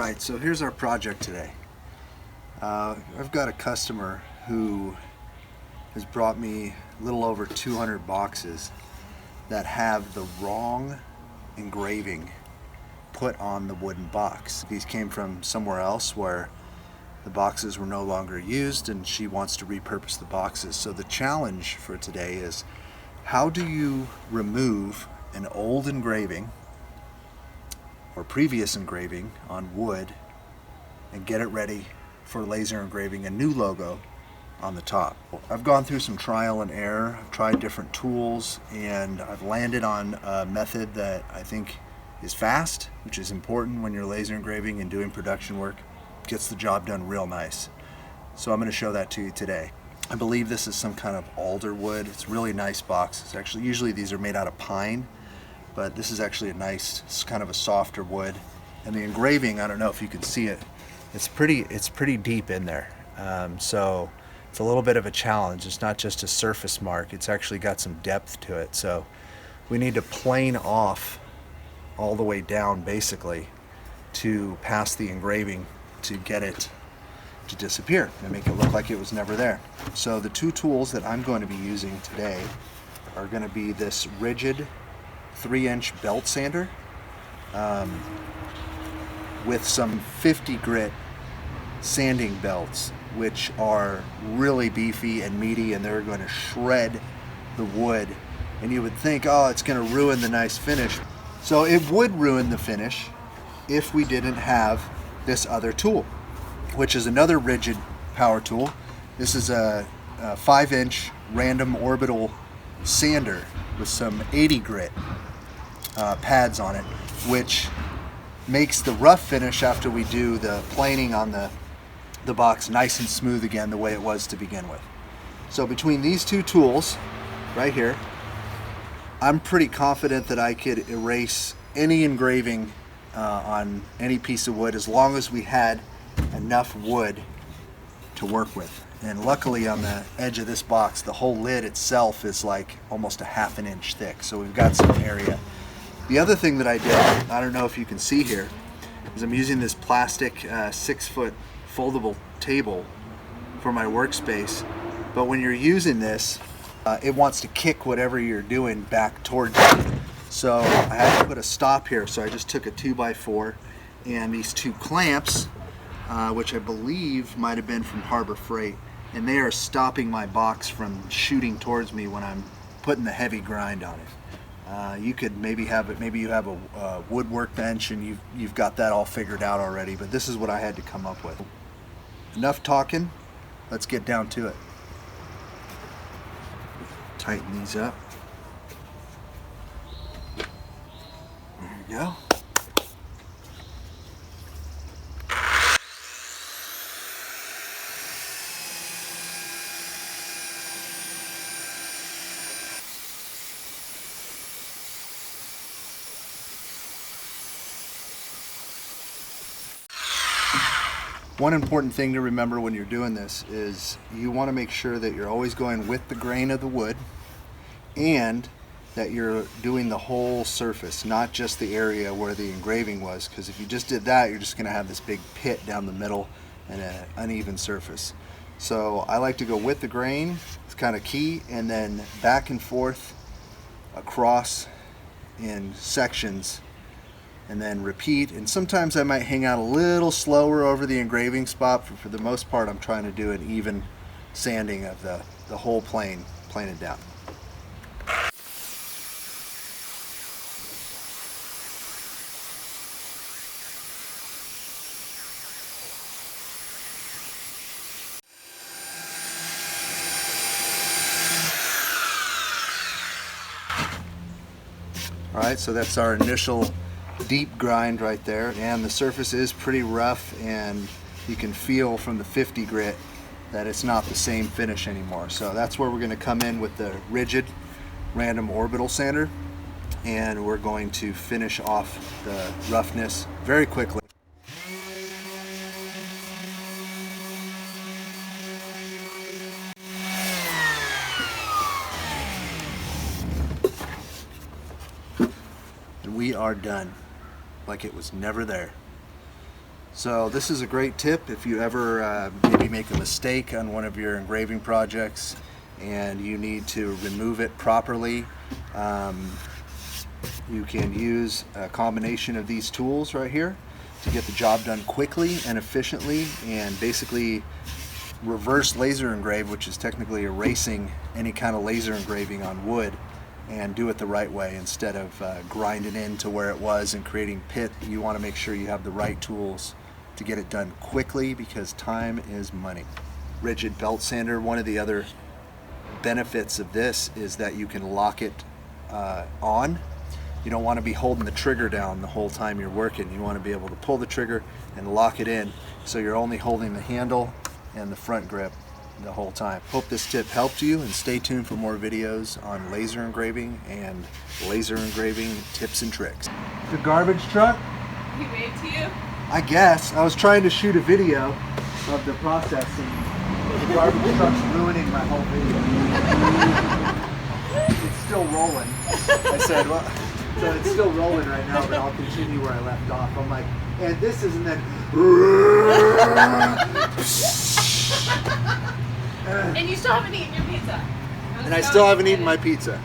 Alright, so here's our project today. I've got a customer who has brought me a little over 200 boxes that have the wrong engraving put on the wooden box. These came from somewhere else where the boxes were no longer used, and she wants to repurpose the boxes. So the challenge for today is, how do you remove an old engraving or previous engraving on wood and get it ready for laser engraving a new logo on the top? I've gone through some trial and error. I've tried different tools, and I've landed on a method that I think is fast, which is important when you're laser engraving and doing production work. Gets the job done real nice. So I'm going to show that to you today. I believe this is some kind of alder wood. It's a really nice box. It's actually, usually these are made out of pine, but this is actually a nice, it's kind of a softer wood. And the engraving, I don't know if you can see it, it's pretty deep in there. So it's a little bit of a challenge. It's not just a surface mark, it's actually got some depth to it. So we need to plane off all the way down basically to pass the engraving to get it to disappear and make it look like it was never there. So the two tools that I'm going to be using today are going to be this rigid 3-inch belt sander with some 50 grit sanding belts, which are really beefy and meaty, and they're going to shred the wood. And you would think, oh, it's going to ruin the nice finish. So it would ruin the finish if we didn't have this other tool, which is another rigid power tool. This is a 5-inch random orbital sander with some 80 grit pads on it, which makes the rough finish after we do the planing on the box nice and smooth again, the way it was to begin with. So between these two tools right here, I'm pretty confident that I could erase any engraving on any piece of wood, as long as we had enough wood to work with. And luckily on the edge of this box, the whole lid itself is like almost a ½ an inch thick, so we've got some area. The other thing that I did, I don't know if you can see here, is I'm using this plastic 6-foot foldable table for my workspace. But when you're using this, it wants to kick whatever you're doing back towards you. So I had to put a stop here, so I just took a 2x4 and these two clamps, which I believe might have been from Harbor Freight, and they are stopping my box from shooting towards me when I'm putting the heavy grind on it. You could maybe have it, maybe you have a wood workbench and you've got that all figured out already, but this is what I had to come up with. Enough talking, let's get down to it. Tighten these up. There we go. One important thing to remember when you're doing this is you want to make sure that you're always going with the grain of the wood, and that you're doing the whole surface, not just the area where the engraving was, because if you just did that, you're just going to have this big pit down the middle and an uneven surface. So I like to go with the grain, it's kind of key, and then back and forth across in sections, and then repeat. And sometimes I might hang out a little slower over the engraving spot, but for the most part I'm trying to do an even sanding of the whole plane, plane it down. Alright, so that's our initial deep grind right there, and the surface is pretty rough, and you can feel from the 50 grit that it's not the same finish anymore. So that's where we're going to come in with the rigid random orbital sander, and we're going to finish off the roughness very quickly. And we are done, like it was never there. So this is a great tip if you ever maybe make a mistake on one of your engraving projects and you need to remove it properly. You can use a combination of these tools right here to get the job done quickly and efficiently, and basically reverse laser engrave, which is technically erasing any kind of laser engraving on wood, and do it the right way instead of grinding into where it was and creating pit. You want to make sure you have the right tools to get it done quickly, because time is money. Rigid belt sander, one of the other benefits of this is that you can lock it on. You don't want to be holding the trigger down the whole time you're working. You want to be able to pull the trigger and lock it in, so you're only holding the handle and the front grip the whole time. Hope this tip helped you, and stay tuned for more videos on laser engraving and laser engraving tips and tricks. The garbage truck? He waved to you? I guess. I was trying to shoot a video of the process and the garbage truck's ruining my whole video. It's still rolling. I said, well, so it's still rolling right now, but I'll continue where I left off. I'm like, and this isn't that. And you still haven't eaten your pizza. And I still haven't eaten my pizza.